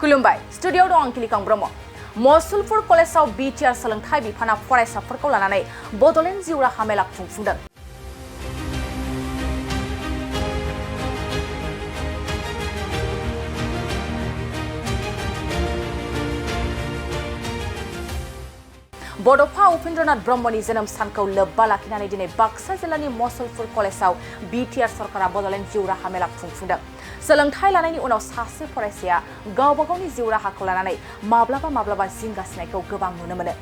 खुलुमबाय स्टुडियोआव दं आंकिलिकां ब्रह्म मसुलपुर कलेजाव बिटिआर सोलोंथाइ बिफाना फरायसाफोरखौ लानानै बड'लेण्ड जिउ राहा मेला खुंफुंदों। बड'फा उपेन्द्रनाथ ब्रह्मनि जोनोम सानखौ लोब्बा लाखिनानै दिनै बाक्सा जिल्लानि मसुलपुर कलेजाव बिटिआर सरकारा बड'लेण्ड जिउ राहा मेला खुंफुंदों। सोलोंथाइ लानायनि उनाव सासे फरायसाया गावबा गावनि जिउ राहाखौ लानानै माब्लाबा जिंगासिनायखौ गोबां नुनो मोनो।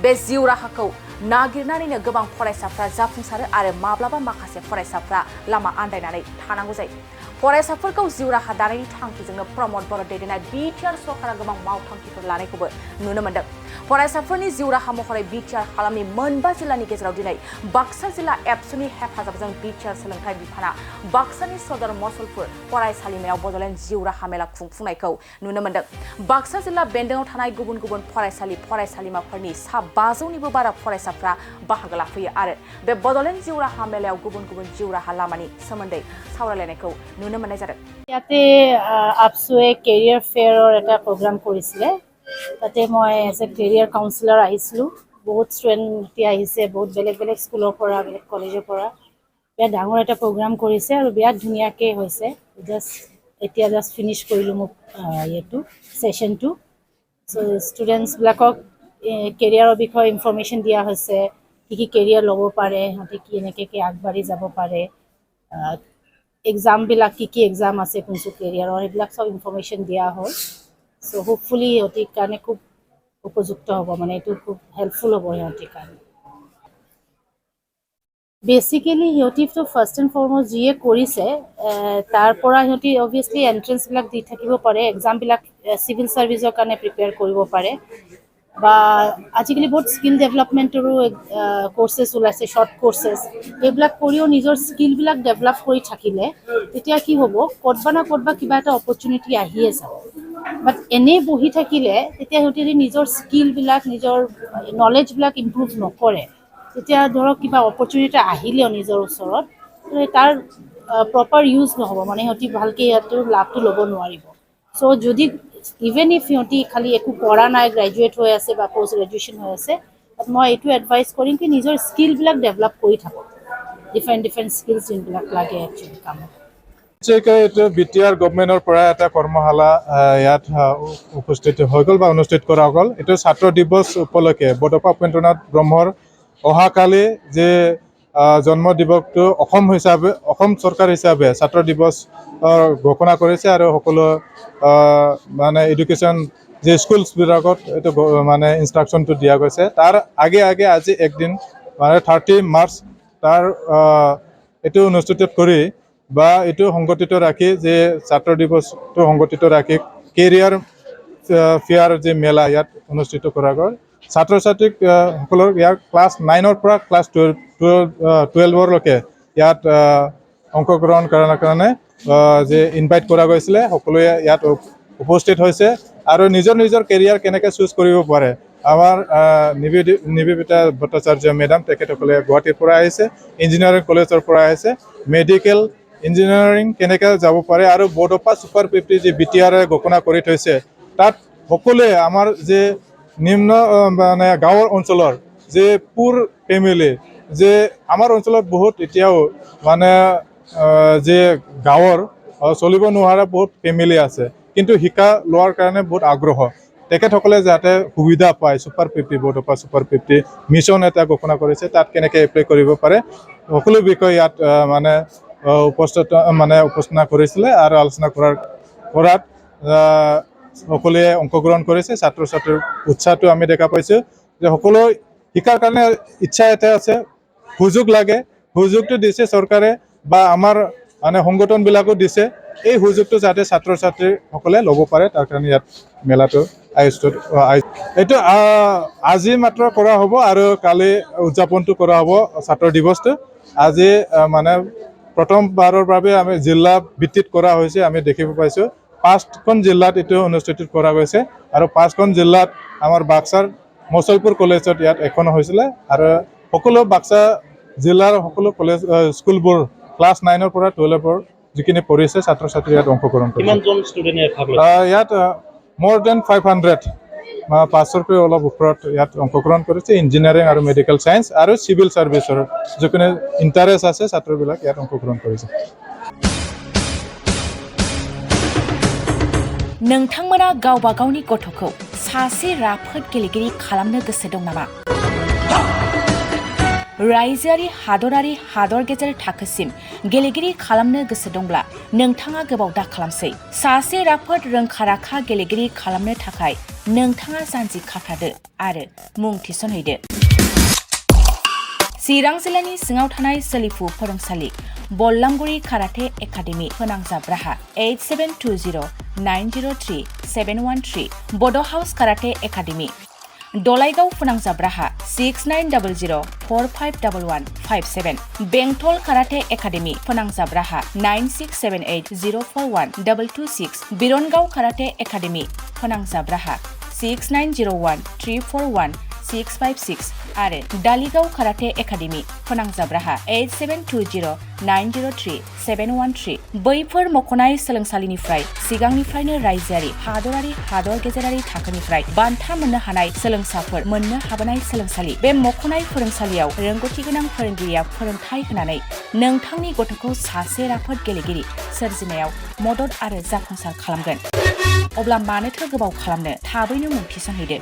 बे जिउ राहाखौ नागिरनानैनो गोबां फरायसाफ्रा जाफुंसारो आरो माब्लाबा माखासे फरायसाफ्रा लामा आन्दायनानै थानांगौ जायो। फरायसाफोरखौ जिउ राहा दानायनि थांखिजोंनो प्रमद बर' दैदेननाय बिटिआर सरकारा गोबां मावथांखिफोर लानायखौबो नुनो मोन्दों। फरायसाफोरनि जिउ राहा महरै बिटिआर हालामनि मोनबा जिल्लानि गेजेराव दिनै बाक्सा जिल्ला एबसुनि हेफाजाबजों बिटिआर सोलोंथाइ बिफाना बाक्सानि सदर मसुलपुर फरायसालिमायाव बड'लेण्ड जिउ राहा मेला खुंफुंनायखौ नुनो मोन्दों। बाक्सा जिल्ला बेन्दोङाव थानाय गुबुन गुबुन फरायसालिमाफोरनि सा 500निबो बारा फरायसाफ्रा बाहागो लाफैयो आरो बे बड'लेण्ड जिउ राहा मेलायाव गुबुन गुबुन जिउ राहा लामानि सोमोन्दै सावरायलायनायखौ नुनो मोननाय जादों। ইয়াতে আপসুৱে কেৰিয়াৰ ফেয়াৰৰ এটা প্ৰগ্ৰাম কৰিছিলে। তাতে মই এজ এ কেৰিয়াৰ কাউন্সিলাৰ আহিছিলোঁ। বহুত ষ্টুডেণ্ট আহিছে, বহুত বেলেগ বেলেগ স্কুলৰ পৰা, বেলেগ কলেজৰ পৰা। বিৰাট ডাঙৰ এটা প্ৰগ্ৰাম কৰিছে আৰু বিৰাট ধুনীয়াকৈ হৈছে। এতিয়া জাষ্ট ফিনিছ কৰিলোঁ মোক ছেশ্যনটো। চ' ষ্টুডেণ্টছবিলাকক কেৰিয়াৰৰ বিষয়ে ইনফৰ্মেশ্যন দিয়া হৈছে, কি কেৰিয়াৰ ল'ব পাৰে, সিহঁতে কেনেকৈ আগবাঢ়ি যাব পাৰে, এক্সামবিলাক কি এক্সাম আছে কোনটো কেৰিয়াৰৰ, সেইবিলাক চব ইনফৰ্মেশ্যন দিয়া হ'ল। চ' হোপফুলি সিহঁতিৰ কাৰণে খুব উপযুক্ত হ'ব, মানে এইটো খুব হেল্পফুল হ'ব সিহঁতিৰ কাৰণে। বেচিকেলি সিহঁতিতো ফাৰ্ষ্ট এণ্ড ফৰমষ্ট যিয়ে কৰিছে তাৰ পৰা সিহঁতি অভিয়াছলি এণ্ট্ৰেঞ্চবিলাক দি থাকিব পাৰে, এক্সামবিলাক চিভিল ছাৰ্ভিচৰ কাৰণে প্ৰিপেয়াৰ কৰিব পাৰে বা আজিকালি বহুত স্কিল ডেভেলপমেণ্টৰো কৰ্চেছ ওলাইছে, শ্বৰ্ট কৰ্চেছ। এইবিলাক কৰিও নিজৰ স্কিলবিলাক ডেভেলপ কৰি থাকিলে তেতিয়া কি হ'ব, ক'তবা কিবা এটা অপৰচুনিটি আহিয়ে যাব। বাট এনেই বহি থাকিলে তেতিয়া সিহঁতি যদি নিজৰ স্কিলবিলাক, নিজৰ নলেজবিলাক ইম্প্ৰুভ নকৰে, তেতিয়া ধৰক কিবা অপৰচুনিটি আহিলেও নিজৰ ওচৰত তাৰ প্ৰপাৰ ইউজ নহ'ব, মানে সিহঁতি ভালকৈ ইয়াতো লাভটো ল'ব নোৱাৰিব। চ' যদি ইভেন ইফ সিহঁতি খালি একো পঢ়া নাই, গ্ৰেজুৱেট হৈ আছে বা পষ্ট গ্ৰেজুৱেশ্যন হৈ আছে, মই এইটো এডভাইচ কৰিম কি নিজৰ স্কিলবিলাক ডেভেলপ কৰি থাকক। ডিফাৰেণ্ট স্কিলছ যোনবিলাক লাগে একচুৱেলি কামত। এইটো বিটিআৰ গভৰ্ণমেণ্টৰ পৰা এটা কৰ্মশালা ইয়াত উপস্থিত হৈ গ'ল বা অনুষ্ঠিত কৰা গ'ল। এইটো ছাত্ৰ দিৱস উপলক্ষে বড'ফা উপেন্দ্ৰনাথ ব্ৰহ্মৰ অহাকালি যে জন্ম দিৱসটো অসম চৰকাৰ হিচাপে ছাত্ৰ দিৱস ঘোষণা কৰিছে আৰু সকলো মানে এডুকেশ্যন যে স্কুলছবিলাকত এইটো মানে ইনষ্ট্ৰাকশ্যনটো দিয়া গৈছে। তাৰ আগে আজি একদিন মানে 30 মাৰ্চ তাৰ এইটো অনুষ্ঠিত কৰি বা এইটো সংগঠিত ৰাখি যে ছাত্ৰ দিৱসটো সংগঠিত ৰাখি কেৰিয়াৰ ফেয়াৰ যে মেলা ইয়াত অনুষ্ঠিত কৰা গ'ল। ছাত্ৰ ছাত্ৰীক সকলৰ ইয়াৰ ক্লাছ 9ৰ পৰা ক্লাছ 12লৈকে ইয়াত অংশগ্ৰহণ কৰাৰ কাৰণে যে ইনভাইট কৰা গৈছিলে, সকলোৱে ইয়াত উপস্থিত হৈছে আৰু নিজৰ কেৰিয়াৰ কেনেকৈ চুজ কৰিব পাৰে। আমাৰ নিবেদিতা ভট্টাচাৰ্য মেডাম, তেখেতসকলে গুৱাহাটীৰ পৰা আহিছে, ইঞ্জিনিয়াৰিং কলেজৰ পৰা আহিছে, মেডিকেল ইঞ্জিনিয়াৰিং কেনেকৈ যাব পাৰে আৰু বড'ফা ছুপাৰ 50 যি বিটিআৰে ঘোষণা কৰি থৈছে, তাত সকলোৱে আমাৰ যে নিম্ন মানে গাঁৱৰ অঞ্চলৰ যে পুৰ ফেমিলি, যে আমাৰ অঞ্চলত বহুত এতিয়াও মানে যে গাঁৱৰ চলিব নোৱাৰা বহুত ফেমিলি আছে, কিন্তু শিক্ষা লোৱাৰ কাৰণে বহুত আগ্ৰহ। তেখেতসকলে যাতে সুবিধা পায়, ছুপাৰ 50 বড'ফা ছুপাৰ 50 মিছন এটা ঘোষণা কৰিছে, তাত কেনেকৈ এপ্লাই কৰিব পাৰে সকলো বিষয় ইয়াত মানে উপস্থাপনা কৰিছিলে আৰু আলোচনা কৰাত সকলোৱে অংশগ্ৰহণ কৰিছে। ছাত্ৰ ছাত্ৰীৰ উৎসাহটো আমি দেখা পাইছোঁ যে সকলো শিকাৰ কাৰণে ইচ্ছা এটা আছে, সুযোগ লাগে, সুযোগটো দিছে চৰকাৰে বা আমাৰ মানে সংগঠনবিলাকো দিছে। এই সুযোগটো যাতে ছাত্ৰ ছাত্ৰীসকলে ল'ব পাৰে তাৰ কাৰণে ইয়াত মেলাটো এইটো আজি মাত্ৰ কৰা হ'ব আৰু কালি উদযাপনটো কৰা হ'ব ছাত্ৰ দিৱসটো। আজি মানে প্ৰথমবাৰৰ বাবে আমি জিলা ভিত্তিত কৰা হৈছে, আমি দেখিব পাইছোঁ 5খন জিলাত এইটো অনুষ্ঠিত কৰা গৈছে আৰু 5খন জিলাত আমাৰ বাক্সাৰ মচলপুৰ কলেজত ইয়াত এখন হৈছিলে আৰু সকলো বাক্সা জিলাৰ সকলো কলেজ স্কুলবোৰ ক্লাছ 9ৰ পৰা 12ৰ যিখিনি পঢ়িছে ছাত্ৰ ছাত্ৰী ইয়াত অংশগ্ৰহণ কৰিছে। ইয়াত more than 500 500 অলপ ওপৰত ইয়াত অংশগ্ৰহণ কৰিছে ইঞ্জিনিয়াৰিং আৰু মেডিকেল সায়েন্স আৰু সিভিল সাৰ্ভিসৰ যিকোনো ইন্টাৰেষ্ট আছে ছাত্ৰবিলাক ইয়াত অংশগ্ৰহণ কৰিছে नोंथांमोना गावबा गावनि गथ'खौ सासे राफोद गेलेगिरि खालामनो गोसो दं नामा? रायजोआरि हादरारि हादर गेजेर थाखोसिम गेलेगिरि खालामनो गोसो दंब्ला नोंथाङा गोबाव दा खालामसै। सासे राफोद रोंखा-राखा गेलेगिरि खालामनो थाखाय नोंथाङा जानजि खाफ्रादो आरो मुं थिसनहैदो। चिरां जिल्लानि सिङाव थानाय सोलिफु फोरोंसालि बल्लामगुरि काराटे एकाडेमि फोनांजाब राहा 8720903713 बड' हाउस काराटे एकाडेमि दलाइगाव फोनांजाब राहा 6900451157 बेंटल काराटे एकाडेमि फोनांजाब राहा 9678041226 बिरनगाव काराटे एकाडेमि फोनांजाब राहा 6901341656 आरो दालिगाव काराटे एकाडेमि फोनांजाब राहा 8720903713 बैफोर मख'नाय सोलोंसालिनिफ्राय सिगांनिफ्रायनो रायजोआरि हादरारि हादर गेजेरारि थाखोनिफ्राय बान्था मोननो हानाय सोलोंसाफोर मोननो हाबोनाय सोलोंसालि बे मख'नाय फोरोंसालियाव रोंगौथि गोनां फोरोंगिरिया फोरोंथाय होनानै नोंथांनि गथ'खौ सासे राफोद गेलेगिरि सोरजिनायाव मदद आरो जाफुंसार खालामगोन। अब्ला मानोथो गोबाव खालामनो थाबैनो मुं थिसनहैदो।